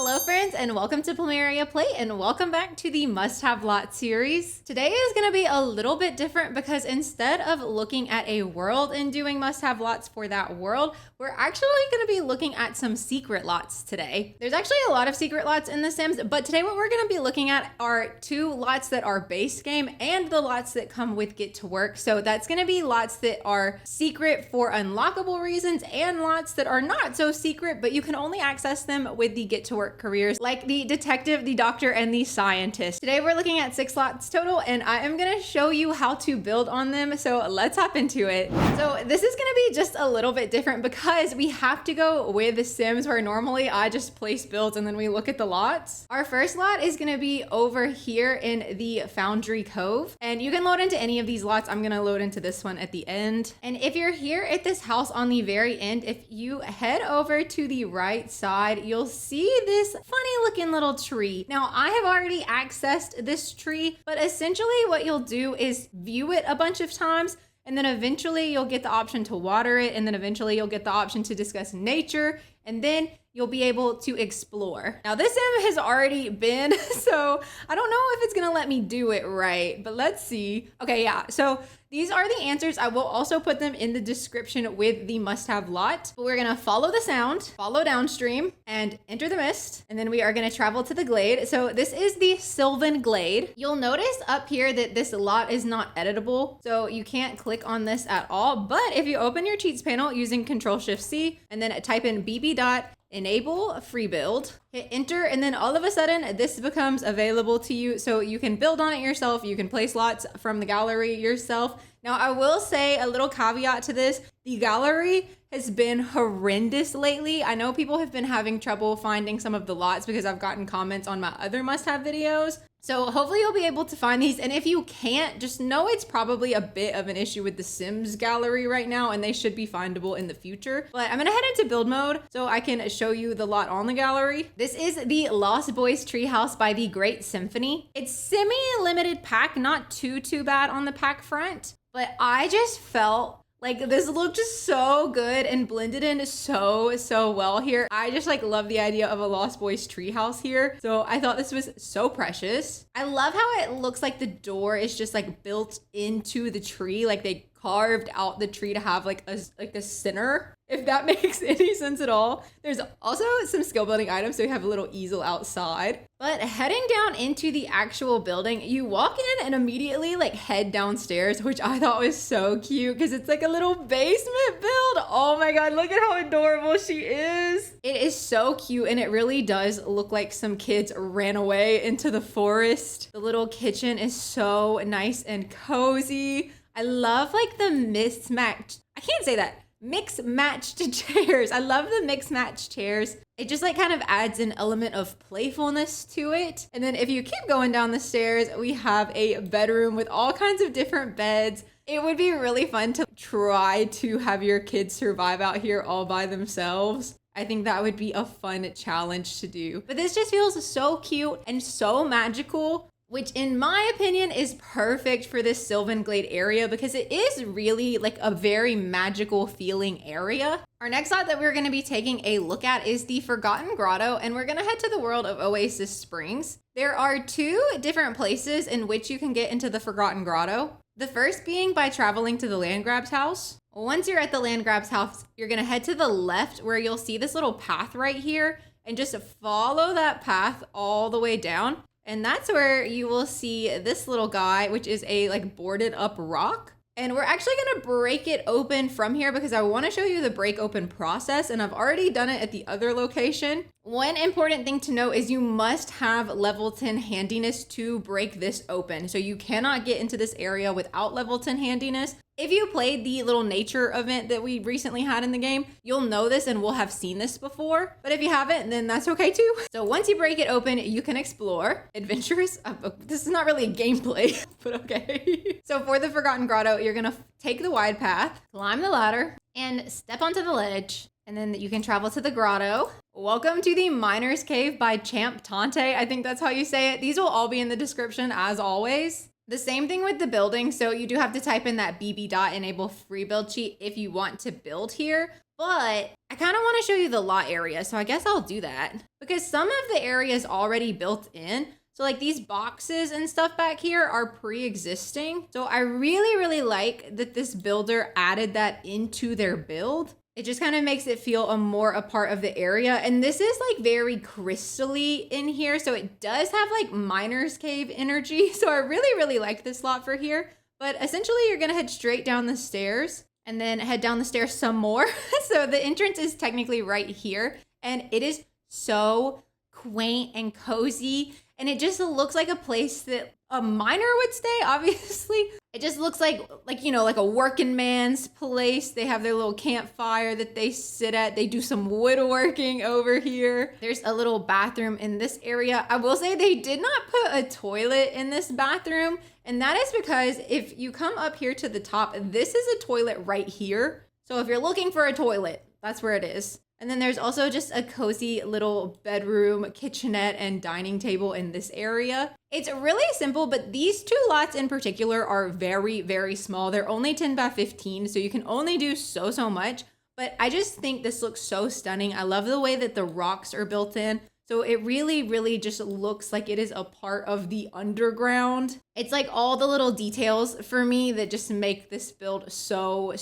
Hello friends, and welcome to Plumeria Play, and welcome back to the must-have lot series. Today is going to be a little bit different because instead of looking at a world and doing must-have lots for that world, we're actually going to be looking at some secret lots today. There's actually a lot of secret lots in The Sims, but today what we're going to be looking at are two lots that are base game and the lots that come with Get to Work. So that's going to be lots that are secret for unlockable reasons and lots that are not so secret, but you can only access them with the Get to Work careers, like the detective, the doctor, and the scientist. Today we're looking at 6 lots total, and I am gonna show you how to build on them, so let's hop into it. So this is gonna be just a little bit different because we have to go with The Sims, where normally I just place builds and then we look at the lots. Our first lot is gonna be over here in the Foundry Cove, and you can load into any of these lots. I'm gonna load into this one at the end. And if you're here at this house on the very end, if you head over to the right side, you'll see this funny looking little tree. Now I have already accessed this tree, but essentially what you'll do is view it a bunch of times, and then eventually you'll get the option to water it, and then eventually you'll get the option to discuss nature, and then you'll be able to explore. Now this sim has already been, so I don't know if it's gonna let me do it right, but let's see. Okay, yeah, so these are the answers. I will also put them in the description with the must-have lot. But we're gonna follow the sound, follow downstream, and enter the mist, and then we are gonna travel to the Glade. So this is the Sylvan Glade. You'll notice up here that this lot is not editable, so you can't click on this at all, but if you open your cheats panel using Control-Shift-C, and then type in bb.enable free build, hit enter, and then all of a sudden this becomes available to you, so you can build on it yourself. You can place lots from the gallery yourself. Now I will say a little caveat to this: the gallery has been horrendous lately. I know people have been having trouble finding some of the lots because I've gotten comments on my other must-have videos. So hopefully you'll be able to find these, and if you can't, just know it's probably a bit of an issue with the Sims gallery right now, and they should be findable in the future. But I'm gonna head into build mode so I can show you the lot on the gallery. This is the Lost Boys Treehouse by TheGreatSimphony. It's semi-limited pack, not too bad on the pack front, but I just felt like this looked just so good and blended in so well here. I just like love the idea of a Lost Boys treehouse here. So I thought this was so precious. I love how it looks like the door is just like built into the tree. Like they carved out the tree to have like a center, if that makes any sense at all. There's also some skill building items, so you have a little easel outside. But heading down into the actual building, you walk in and immediately like head downstairs, which I thought was so cute because it's like a little basement build. Oh my god, look at how adorable she is. It is so cute, and it really does look like some kids ran away into the forest. The little kitchen is so nice and cozy. I love like the mismatched, I can't say that, mix-matched chairs. I love the mix-matched chairs. It just like kind of adds an element of playfulness to it. And then if you keep going down the stairs, we have a bedroom with all kinds of different beds. It would be really fun to try to have your kids survive out here all by themselves. I think that would be a fun challenge to do. But this just feels so cute and so magical, which in my opinion is perfect for this Sylvan Glade area because it is really like a very magical feeling area. Our next lot that we're going to be taking a look at is the Forgotten Grotto, and we're going to head to the world of Oasis Springs. There are 2 different places in which you can get into the Forgotten Grotto. The first being by traveling to the Landgrab's house. Once you're at the Landgrab's house, you're going to head to the left where you'll see this little path right here, and just follow that path all the way down. And that's where you will see this little guy, which is a like boarded up rock. And we're actually gonna break it open from here because I wanna show you the break open process, and I've already done it at the other location. One important thing to note is you must have level 10 handiness to break this open. So you cannot get into this area without level 10 handiness. If you played the little nature event that we recently had in the game, you'll know this and will have seen this before. But if you haven't, then that's okay too. So once you break it open, you can explore. Adventurous, this is not really a gameplay, but okay. So for the Forgotten Grotto, you're gonna take the wide path, climb the ladder, and step onto the ledge. And then you can travel to the grotto. Welcome to the Miner's Cave by champtante. I think that's how you say it. These will all be in the description as always. The same thing with the building. So you do have to type in that bb.enable free build cheat if you want to build here. But I kind of want to show you the lot area, so I guess I'll do that. Because some of the area is already built in. So like these boxes and stuff back here are pre-existing. So I really, really like that this builder added that into their build. It just kind of makes it feel more a part of the area. And this is like very crystally in here. So it does have like miner's cave energy. So I really, really like this lot for here. But essentially you're gonna head straight down the stairs and then head down the stairs some more. So the entrance is technically right here. And it is so quaint and cozy. And it just looks like a place that a miner would stay, obviously. It just looks like you know, like a working man's place. They have their little campfire that they sit at. They do some woodworking over here. There's a little bathroom in this area. I will say they did not put a toilet in this bathroom. And that is because if you come up here to the top, this is a toilet right here. So if you're looking for a toilet, that's where it is. And then there's also just a cozy little bedroom, kitchenette, and dining table in this area. It's really simple, but these two lots in particular are very, very small. They're only 10 by 15, so you can only do so much. But I just think this looks so stunning. I love the way that the rocks are built in. So it really, really just looks like it is a part of the underground. It's like all the little details for me that just make this build so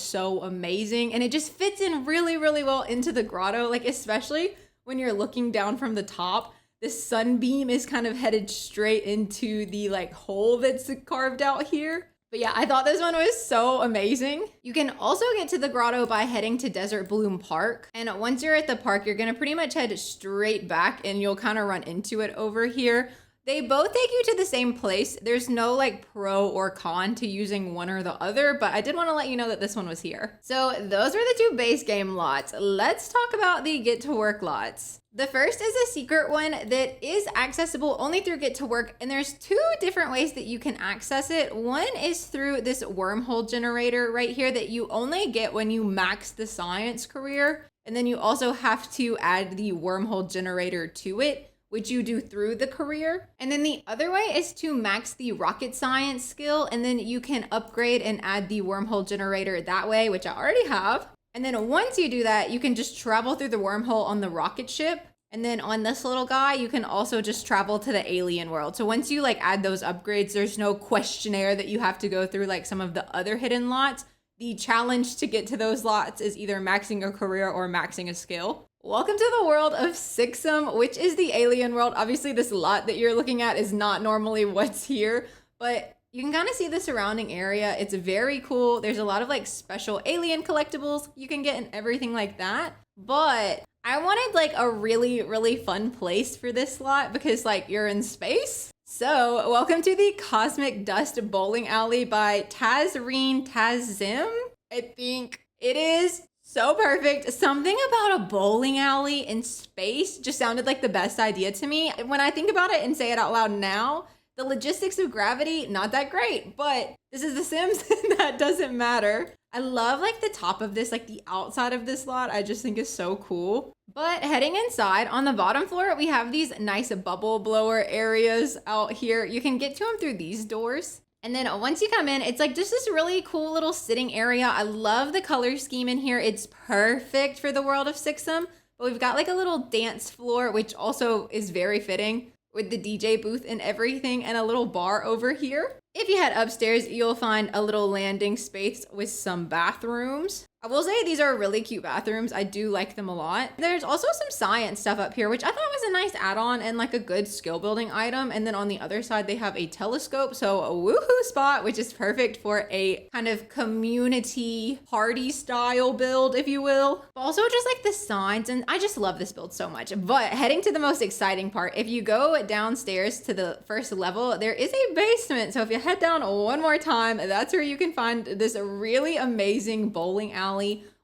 amazing. And it just fits in really, really well into the grotto. Like especially when you're looking down from the top, the sunbeam is kind of headed straight into the like hole that's carved out here. But yeah, I thought this one was so amazing. You can also get to the grotto by heading to Desert Bloom Park. And once you're at the park, you're gonna pretty much head straight back and you'll kind of run into it over here. They both take you to the same place. There's no like pro or con to using one or the other, but I did want to let you know that this one was here. So those are the two base game lots. Let's talk about the get to work lots. The first is a secret one that is accessible only through Get to Work, and there's two different ways that you can access it. One is through this wormhole generator right here that you only get when you max the science career, and then you also have to add the wormhole generator to it, which you do through the career. And then the other way is to max the rocket science skill, and then you can upgrade and add the wormhole generator that way, which I already have. And then once you do that, you can just travel through the wormhole on the rocket ship. And then on this little guy, you can also just travel to the alien world. So once you like add those upgrades, there's no questionnaire that you have to go through like some of the other hidden lots. The challenge to get to those lots is either maxing a career or maxing a skill. Welcome to the world of Sixam, which is the alien world. Obviously, this lot that you're looking at is not normally what's here, but you can kind of see the surrounding area. It's very cool. There's a lot of like special alien collectibles you can get and everything like that. But I wanted like a really, really fun place for this lot because like you're in space. So welcome to the Cosmic Dust Bowling Alley by tazreentasnim. I think it is so perfect. Something about a bowling alley in space just sounded like the best idea to me. When I think about it and say it out loud now, the logistics of gravity, not that great, but this is The Sims and that doesn't matter. I love like the top of this, like the outside of this lot, I just think is so cool. But heading inside, on the bottom floor, we have these nice bubble blower areas out here. You can get to them through these doors. And then once you come in, it's like just this really cool little sitting area. I love the color scheme in here. It's perfect for the world of Sixam. But we've got like a little dance floor, which also is very fitting with the DJ booth and everything, and a little bar over here. If you head upstairs, you'll find a little landing space with some bathrooms. I will say these are really cute bathrooms. I do like them a lot. There's also some science stuff up here, which I thought was a nice add-on and like a good skill building item. And then on the other side, they have a telescope. So a woohoo spot, which is perfect for a kind of community party style build, if you will. But also just like the signs, and I just love this build so much. But heading to the most exciting part, if you go downstairs to the first level, there is a basement. So if you head down one more time, that's where you can find this really amazing bowling alley.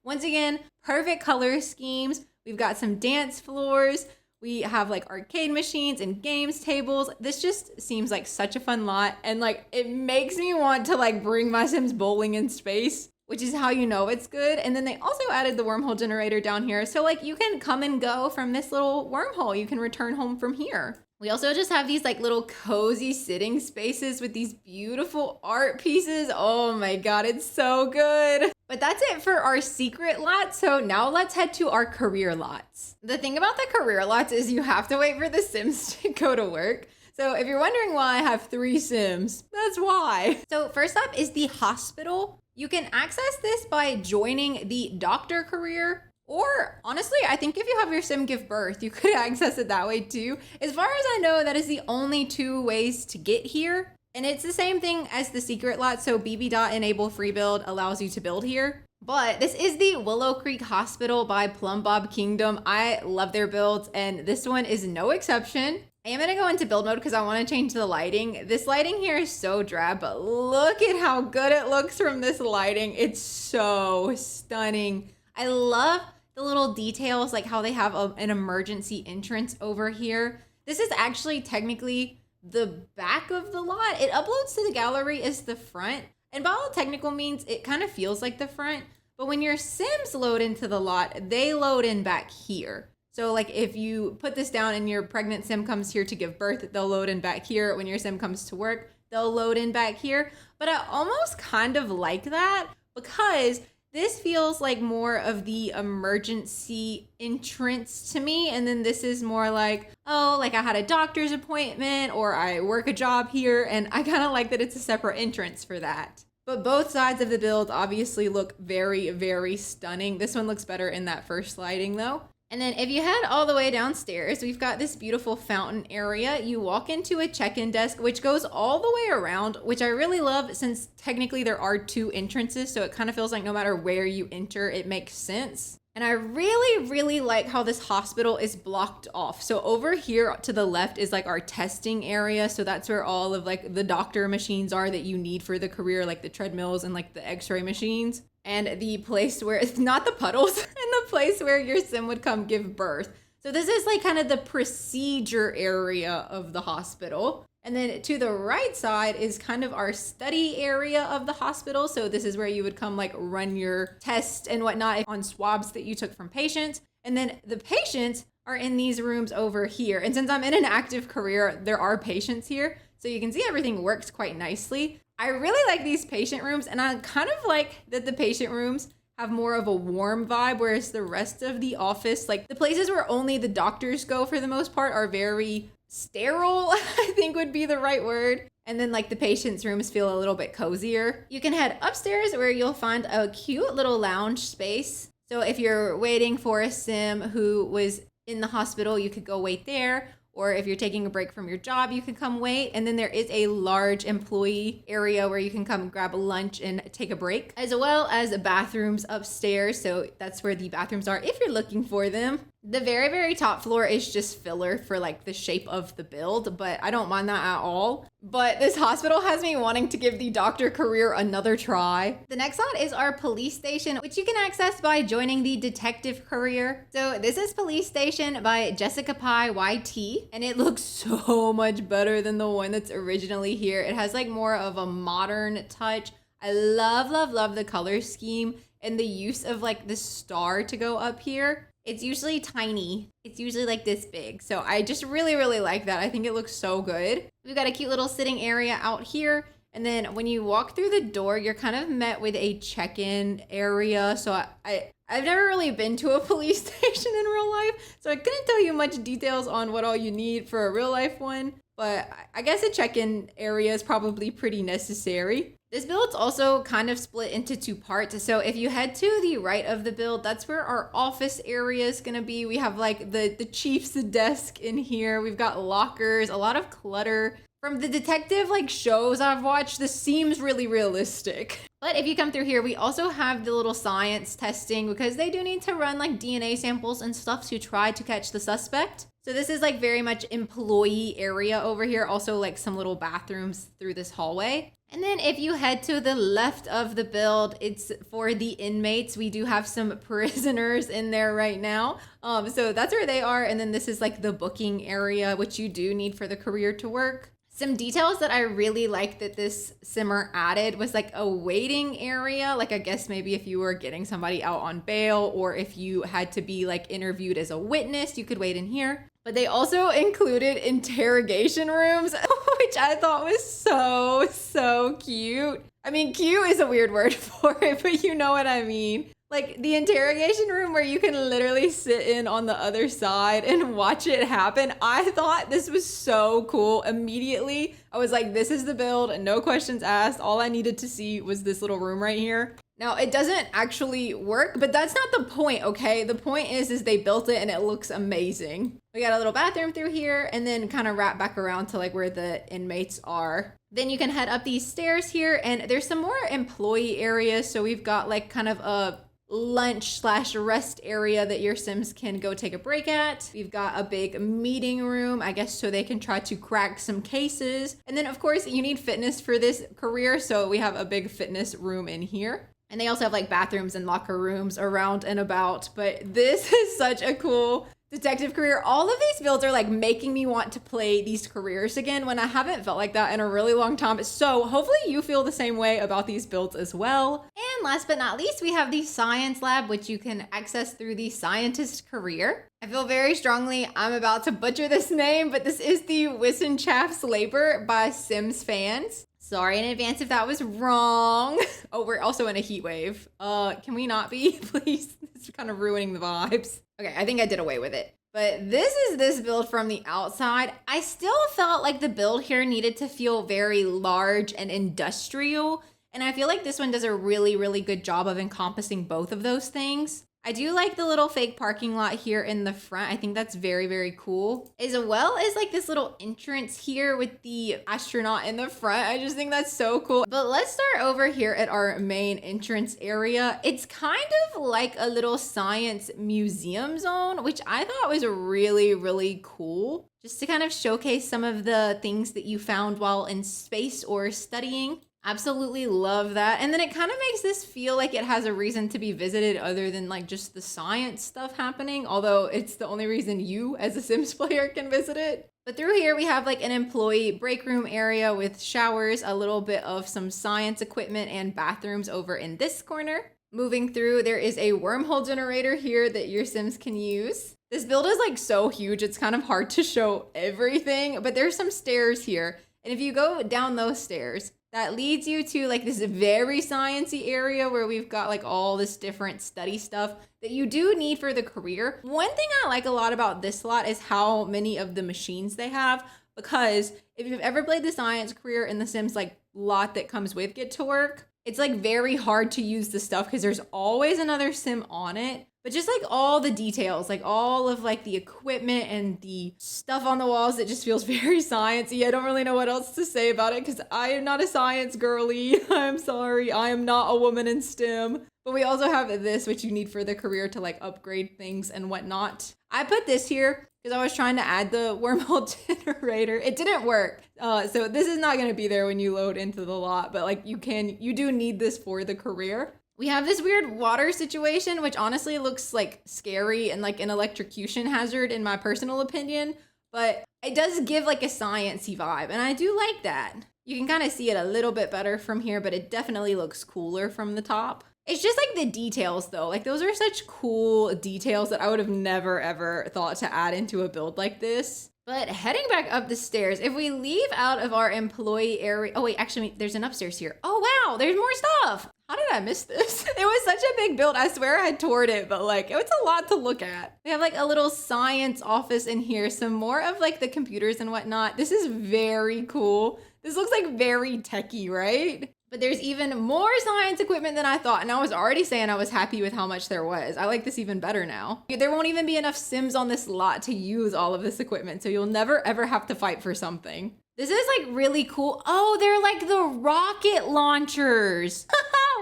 Once again, perfect color schemes. We've got some dance floors. We have like arcade machines and games tables. This just seems like such a fun lot. And like, it makes me want to like bring my Sims bowling in space, which is how you know it's good. And then they also added the wormhole generator down here. So like you can come and go from this little wormhole. You can return home from here. We also just have these like little cozy sitting spaces with these beautiful art pieces. Oh my God, it's so good. But that's it for our secret lot. So now let's head to our career lots. The thing about the career lots is you have to wait for the Sims to go to work. So if you're wondering why I have 3 Sims, that's why. So first up is the hospital. You can access this by joining the doctor career. Or honestly, I think if you have your Sim give birth, you could access it that way too. As far as I know, that is the only 2 ways to get here. And it's the same thing as the secret lot. So bb.enable free build allows you to build here. But this is the Willow Creek Hospital by PlumbobKingdom. I love their builds and this one is no exception. I am gonna go into build mode because I wanna change the lighting. This lighting here is so drab, but look at how good it looks from this lighting. It's so stunning. I love the little details, like how they have an emergency entrance over here. This is actually technically the back of the lot. It uploads to the gallery as the front. And by all technical means, it kind of feels like the front. But when your Sims load into the lot, they load in back here. So like if you put this down and your pregnant Sim comes here to give birth, they'll load in back here. When your Sim comes to work, they'll load in back here. But I almost kind of like that because this feels like more of the emergency entrance to me. And then this is more like, oh, like I had a doctor's appointment or I work a job here. And I kind of like that it's a separate entrance for that. But both sides of the build obviously look very, very stunning. This one looks better in that first lighting though. And then if you head all the way downstairs, we've got this beautiful fountain area. You walk into a check-in desk, which goes all the way around, which I really love since technically there are 2 entrances. So it kind of feels like no matter where you enter, it makes sense. And I really, really like how this hospital is blocked off. So over here to the left is like our testing area. So that's where all of like the doctor machines are that you need for the career, like the treadmills and like the x-ray machines. And the place where it's not the puddles and the place where your Sim would come give birth. So this is like kind of the procedure area of the hospital. And then to the right side is kind of our study area of the hospital. So this is where you would come like run your tests and whatnot on swabs that you took from patients. And then the patients are in these rooms over here. And since I'm in an active career, there are patients here. So you can see everything works quite nicely. I really like these patient rooms and I kind of like that the patient rooms have more of a warm vibe, whereas the rest of the office, like the places where only the doctors go for the most part, are very sterile, I think would be the right word. And then like the patient's rooms feel a little bit cozier. You can head upstairs where you'll find a cute little lounge space. So if you're waiting for a Sim who was in the hospital, you could go wait there. Or if you're taking a break from your job, you can come wait. And then there is a large employee area where you can come grab a lunch and take a break, as well as bathrooms upstairs. So that's where the bathrooms are if you're looking for them. The very, very top floor is just filler for like the shape of the build, but I don't mind that at all. But this hospital has me wanting to give the doctor career another try. The next lot is our police station, which you can access by joining the detective career. So this is Police Station by JessicapieYT, and it looks so much better than the one that's originally here. It has like more of a modern touch. I love, love, love the color scheme and the use of like the star to go up here. It's usually tiny. It's usually like this big. So I just really, really like that. I think it looks so good. We've got a cute little sitting area out here. And then when you walk through the door, you're kind of met with a check-in area. So I've never really been to a police station in real life. So I couldn't tell you much details on what all you need for a real life one. But I guess a check-in area is probably pretty necessary. This build's also kind of split into 2 parts. So if you head to the right of the build, that's where our office area is gonna be. We have like the chief's desk in here. We've got lockers, a lot of clutter. From the detective like shows I've watched, this seems really realistic. But if you come through here, we also have the little science testing because they do need to run like DNA samples and stuff to try to catch the suspect. So this is like very much employee area over here. Also like some little bathrooms through this hallway. And then if you head to the left of the build, it's for the inmates. We do have some prisoners in there right now. So that's where they are. And then this is like the booking area, which you do need for the career to work. Some details that I really like that this simmer added was like a waiting area. Like I guess maybe if you were getting somebody out on bail or if you had to be like interviewed as a witness, you could wait in here. But they also included interrogation rooms, which I thought was so cute. I mean, cute is a weird word for it, but you know what I mean. Like the interrogation room where you can literally sit in on the other side and watch it happen. I thought this was so cool. Immediately, I was like, this is the build, no questions asked. All I needed to see was this little room right here. Now, it doesn't actually work, but that's not the point, okay? The point is they built it and it looks amazing. We got a little bathroom through here and then kind of wrap back around to like where the inmates are. Then you can head up these stairs here and there's some more employee areas. So we've got like kind of a lunch/rest area that your Sims can go take a break at. We've got a big meeting room, I guess, so they can try to crack some cases. And then of course you need fitness for this career. So we have a big fitness room in here. And they also have like bathrooms and locker rooms around and about. But this is such a cool detective career. All of these builds are like making me want to play these careers again when I haven't felt like that in a really long time. So hopefully you feel the same way about these builds as well. And last but not least, we have the science lab, which you can access through the scientist career. I feel very strongly I'm about to butcher this name, but this is the Wissenschaftslabor by SimFans. Sorry in advance if that was wrong. Oh, we're also in a heat wave. Can we not be, please? It's kind of ruining the vibes. Okay, I think I did away with it. But this is this build from the outside. I still felt like the build here needed to feel very large and industrial. And I feel like this one does a really good job of encompassing both of those things. I do like the little fake parking lot here in the front. I think that's very cool. As well as like this little entrance here with the astronaut in the front. I just think that's so cool. But let's start over here at our main entrance area. It's kind of like a little science museum zone, which I thought was really cool. Just to kind of showcase some of the things that you found while in space or studying. Absolutely love that. And then it kind of makes this feel like it has a reason to be visited other than like just the science stuff happening, although it's the only reason you as a Sims player can visit it. But through here we have like an employee break room area with showers, a little bit of some science equipment and bathrooms over in this corner. Moving through, there is a wormhole generator here that your Sims can use. This build is like so huge, it's kind of hard to show everything, but there's some stairs here. And if you go down those stairs, that leads you to like this very sciencey area where we've got like all this different study stuff that you do need for the career. One thing I like a lot about this lot is how many of the machines they have, because if you've ever played the science career in the Sims like lot that comes with Get to Work, it's like very hard to use the stuff because there's always another Sim on it. But just like all the details, like all of like the equipment and the stuff on the walls, it just feels very sciencey. I don't really know what else to say about it because I am not a science girly. I'm sorry. I am not a woman in STEM. But we also have this, which you need for the career to like upgrade things and whatnot. I put this here because I was trying to add the wormhole generator. It didn't work. So this is not going to be there when you load into the lot, but like you do need this for the career. We have this weird water situation, which honestly looks like scary and like an electrocution hazard in my personal opinion, but it does give like a sciencey vibe. And I do like that. You can kind of see it a little bit better from here, but it definitely looks cooler from the top. It's just like the details though. Like those are such cool details that I would have never ever thought to add into a build like this. But heading back up the stairs, if we leave out of our employee area, oh wait, actually there's an upstairs here. Oh wow, there's more stuff. How did I miss this? It was such a big build. I swear I toured it, but like, it's a lot to look at. We have like a little science office in here. Some more of like the computers and whatnot. This is very cool. This looks like very techie, right? But there's even more science equipment than I thought. And I was already saying I was happy with how much there was. I like this even better now. There won't even be enough Sims on this lot to use all of this equipment. So you'll never ever have to fight for something. This is like really cool. Oh, they're like the rocket launchers.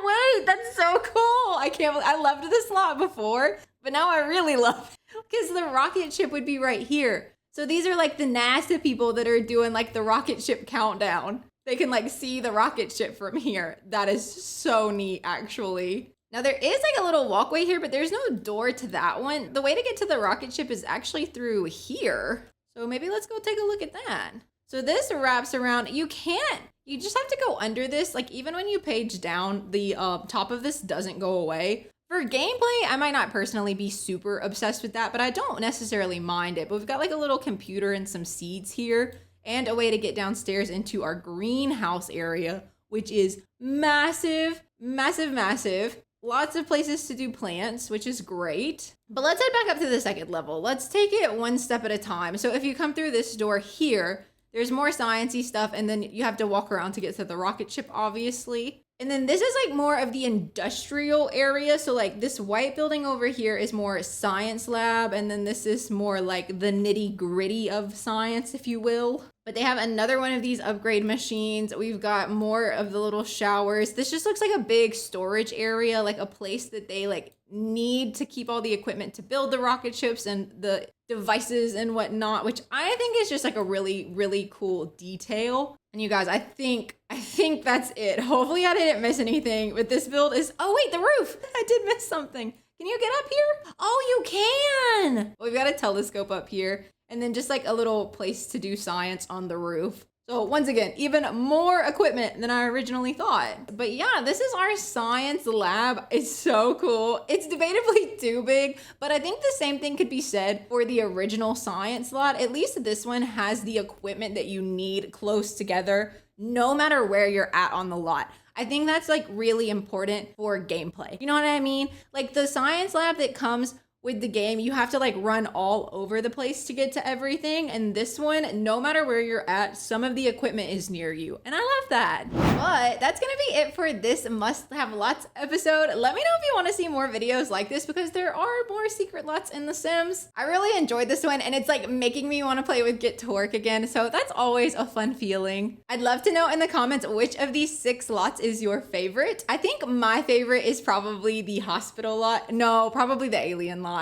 Wait, that's so cool. I loved this lot before, but now I really love it because the rocket ship would be right here. So these are like the NASA people that are doing like the rocket ship countdown. They can like see the rocket ship from here. That is so neat, actually. Now there is like a little walkway here, but there's no door to that one. The way to get to the rocket ship is actually through here. So maybe let's go take a look at that. So this wraps around. You just have to go under this. Like even when you page down, the top of this doesn't go away. For gameplay, I might not personally be super obsessed with that, but I don't necessarily mind it. But we've got like a little computer and some seeds here and a way to get downstairs into our greenhouse area, which is massive, massive, massive. Lots of places to do plants, which is great. But let's head back up to the second level. Let's take it one step at a time. So if you come through this door here, there's more sciencey stuff, and then you have to walk around to get to the rocket ship, obviously. And then this is like more of the industrial area. So like this white building over here is more science lab. And then this is more like the nitty gritty of science, if you will. But they have another one of these upgrade machines. We've got more of the little showers. This just looks like a big storage area, like a place that they like need to keep all the equipment to build the rocket ships and the devices and whatnot, which I think is just like a really, really cool detail. And you guys, I think that's it. Hopefully I didn't miss anything, but this build is, oh wait, the roof. I did miss something. Can you get up here? Oh, you can. We've got a telescope up here and then just like a little place to do science on the roof. So once again, even more equipment than I originally thought. But yeah, this is our science lab. It's so cool. It's debatably too big, but I think the same thing could be said for the original science lot. At least this one has the equipment that you need close together, no matter where you're at on the lot. I think that's like really important for gameplay. You know what I mean? Like the science lab that comes with the game, you have to like run all over the place to get to everything. And this one, no matter where you're at, some of the equipment is near you. And I love that. But that's gonna be it for this Must Have Lots episode. Let me know if you wanna see more videos like this because there are more secret lots in The Sims. I really enjoyed this one and it's like making me wanna play with Get to Work again. So that's always a fun feeling. I'd love to know in the comments which of these 6 lots is your favorite. I think my favorite is probably the hospital lot. No, probably the alien lot.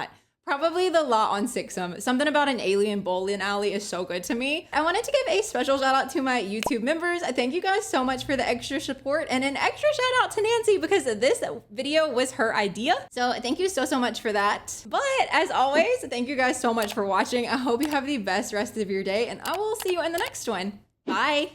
Probably the lot on Sixam. Something about an alien bowling alley is so good to me. I wanted to give a special shout out to my YouTube members. I thank you guys so much for the extra support and an extra shout out to Nancy because this video was her idea. So thank you so much for that. But as always, thank you guys so much for watching. I hope you have the best rest of your day and I will see you in the next one. Bye.